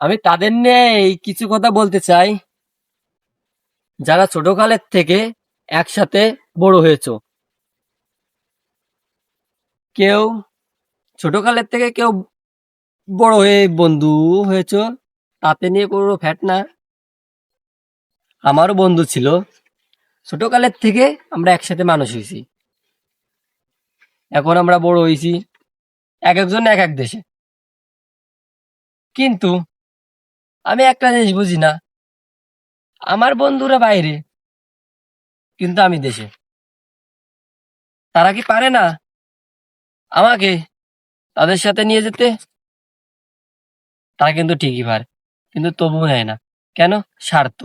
আমি তাদের নিয়ে এই কিছু কথা বলতে চাই, যারা ছোটকালের থেকে একসাথে বড় হয়েছো। কেউ ছোটকালের থেকে কেউ বড় হয়ে বন্ধু হয়েছো, তাতে নিয়ে কোনো ফ্যাট না। আমারও বন্ধু ছিল, ছোটকালের থেকে আমরা একসাথে মানুষ হয়েছি। এখন আমরা বড় হয়েছি, এক একজন এক এক দেশে। কিন্তু আমি একটা জিনিস বুঝি না, আমার বন্ধুরা বাইরে, কিন্তু আমি দেশে। তারা কি পারে না আমাকে তাদের সাথে নিয়ে যেতে? তারা কিন্তু ঠিকই পারে, কিন্তু তবুও নেয় না। কেন? স্বার্থ।